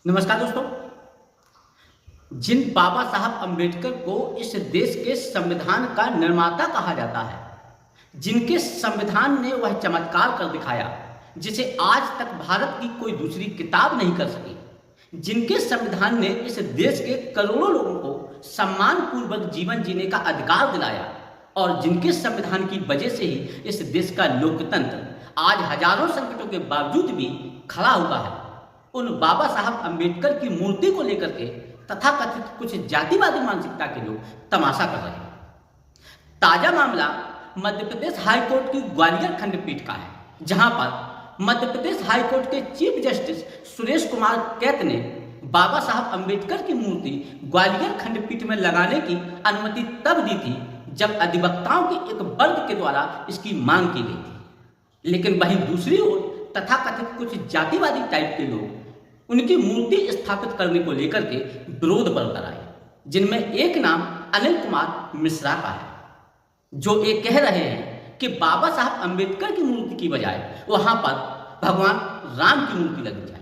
नमस्कार दोस्तों। जिन बाबा साहब अम्बेडकर को इस देश के संविधान का निर्माता कहा जाता है, जिनके संविधान ने वह चमत्कार कर दिखाया जिसे आज तक भारत की कोई दूसरी किताब नहीं कर सकी, जिनके संविधान ने इस देश के करोड़ों लोगों को सम्मानपूर्वक जीवन जीने का अधिकार दिलाया और जिनके संविधान की वजह से ही इस देश का लोकतंत्र आज हजारों संकटों के बावजूद भी खड़ा हुआ है, उन बाबा साहब अम्बेडकर की मूर्ति को लेकर के तथाकथित कुछ जातिवादी मानसिकता के लोग तमाशा कर रहे हैं। ताजा मामला मध्य प्रदेश हाईकोर्ट की ग्वालियर खंडपीठ का है, जहां पर मध्य प्रदेश हाईकोर्ट के चीफ जस्टिस सुरेश कुमार कैत ने बाबा साहब अम्बेडकर की मूर्ति ग्वालियर खंडपीठ में लगाने की अनुमति तब दी थी जब अधिवक्ताओं के एक वर्ग के द्वारा इसकी मांग की गई थी। लेकिन वहीं दूसरी ओर तथाकथित कुछ जातिवादी टाइप के लोग उनकी मूर्ति स्थापित करने को लेकर के विरोध बरकर आए, जिनमें एक नाम अनिल कुमार मिश्रा का है, जो ये कह रहे हैं कि बाबा साहब अम्बेडकर की मूर्ति की बजाय वहां पर भगवान राम की मूर्ति लगनी चाहिए।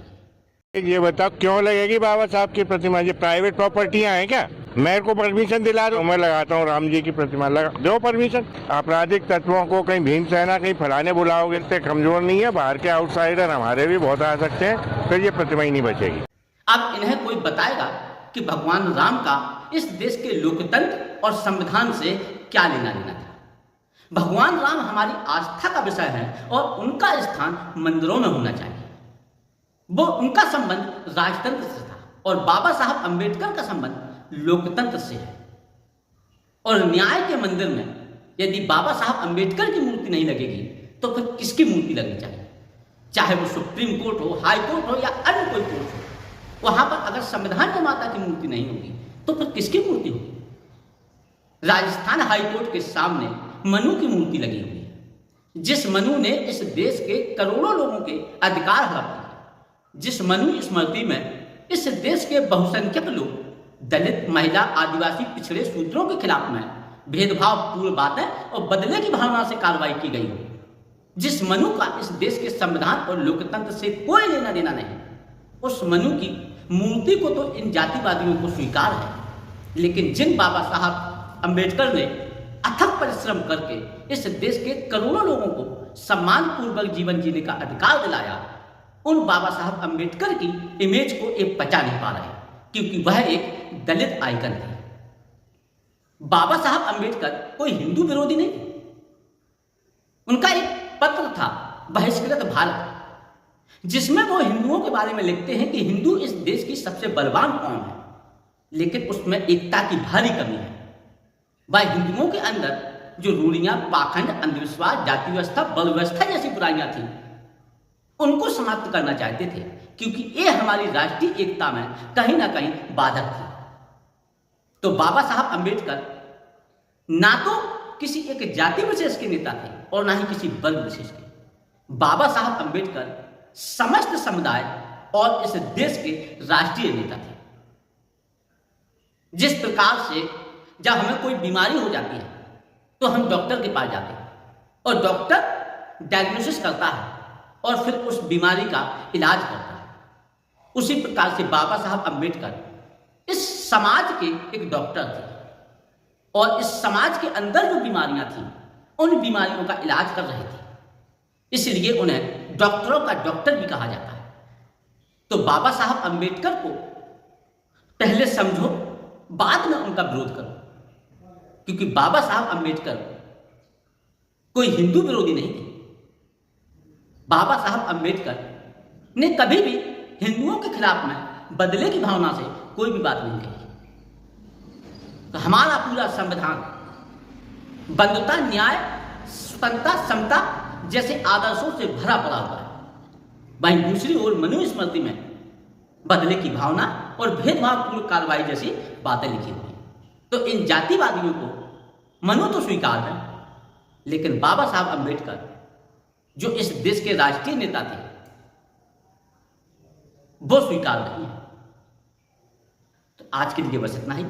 ये बताओ क्यों लगेगी बाबा साहब की प्रतिमा? ये प्राइवेट प्रॉपर्टियां हैं क्या? मेरे को परमिशन दिला दो, मैं लगाता हूँ राम जी की प्रतिमा, लगा दो परमिशन। आपराधिक तत्वों को कहीं भीम सेना कहीं फलाने बुलाओगे, इतने कमजोर नहीं है, बाहर के आउटसाइडर हमारे भी बहुत आ सकते हैं, फिर ये प्रतिमा ही नहीं बचेगी। अब इन्हें कोई बताएगा कि भगवान राम का इस देश के लोकतंत्र और संविधान से क्या लेना देना था। भगवान राम हमारी आस्था का विषय है और उनका स्थान मंदिरों में होना चाहिए। वो उनका संबंध राजतंत्र से था और बाबा साहब अम्बेडकर का संबंध लोकतंत्र से है। और न्याय के मंदिर में यदि बाबा साहब अम्बेडकर की मूर्ति नहीं लगेगी तो फिर किसकी मूर्ति लगनी चाहिए? चाहे वो सुप्रीम कोर्ट हो, हाई कोर्ट हो या अन्य कोई कोर्ट हो, वहां पर अगर संविधान निर्माता की मूर्ति नहीं होगी तो फिर किसकी मूर्ति होगी? राजस्थान हाई कोर्ट के सामने मनु की मूर्ति लगी हुई है, जिस मनु ने इस देश के करोड़ों लोगों के अधिकार हड़प लिए, जिस मनु स्मृति में इस देश के बहुसंख्यक लोग दलित, महिला, आदिवासी, पिछड़े, शूद्रों के खिलाफ में भेदभाव पूर्ण बातें और बदले की भावना से कार्रवाई की गई हो, जिस मनु का इस देश के संविधान और लोकतंत्र से कोई लेना देना नहीं, उस मनु की मूर्ति को तो इन जातिवादियों को स्वीकार है। लेकिन जिन बाबा साहब अम्बेडकर ने अथक परिश्रम करके इस देश के करोड़ों लोगों को सम्मानपूर्वक जीवन जीने का अधिकार दिलाया, उन बाबा साहब अम्बेडकर की इमेज को ये पचा नहीं पा रहे, क्योंकि वह एक दलित आइकन थे। बाबा साहब अम्बेडकर कोई हिंदू विरोधी नहीं थे। उनका एक पत्र था बहिष्कृत भारत, जिसमें वो हिंदुओं के बारे में लिखते हैं कि हिंदू इस देश की सबसे बलवान कौम है, लेकिन उसमें एकता की भारी कमी है। वह हिंदुओं के अंदर जो रूढ़ियां, पाखंड, अंधविश्वास, जाति व्यवस्था, बल व्यवस्था जैसी बुराइयां थी, उनको समाप्त करना चाहते थे, क्योंकि ये हमारी राष्ट्रीय एकता में कहीं ना कहीं बाधक थी। तो बाबा साहब अम्बेडकर ना तो किसी एक जाति विशेष के नेता थे और ना ही किसी वर्ग विशेष के। बाबा साहब अम्बेडकर समस्त समुदाय और इस देश के राष्ट्रीय नेता थे। जिस प्रकार से जब हमें कोई बीमारी हो जाती है तो हम डॉक्टर के पास जाते हैं और डॉक्टर डायग्नोसिस करता है और फिर उस बीमारी का इलाज करता है, उसी प्रकार से बाबा साहब अम्बेडकर इस समाज के एक डॉक्टर थे और इस समाज के अंदर जो बीमारियां थी उन बीमारियों का इलाज कर रहे थे। इसलिए उन्हें डॉक्टरों का डॉक्टर भी कहा जाता है। तो बाबा साहब अम्बेडकर को पहले समझो, बाद में उनका विरोध करो, क्योंकि बाबा साहब अम्बेडकर कोई हिंदू विरोधी नहीं थे। बाबा साहब अम्बेडकर ने कभी भी हिंदुओं के खिलाफ में बदले की भावना से कोई भी बात नहीं कही। तो हमारा पूरा संविधान बंधुता, न्याय, स्वतंत्रता, समता जैसे आदर्शों से भरा पड़ा हुआ है। वहीं दूसरी ओर मनु स्मृति में बदले की भावना और भेदभावपूर्ण कार्रवाई जैसी बातें लिखी हुई हैं। तो इन जातिवादियों को मनु तो स्वीकार है, लेकिन बाबा साहब अम्बेडकर जो इस देश के राष्ट्रीय नेता थे वो स्वीकार नहीं है। तो आज के लिए बस इतना ही।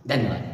धन्यवाद।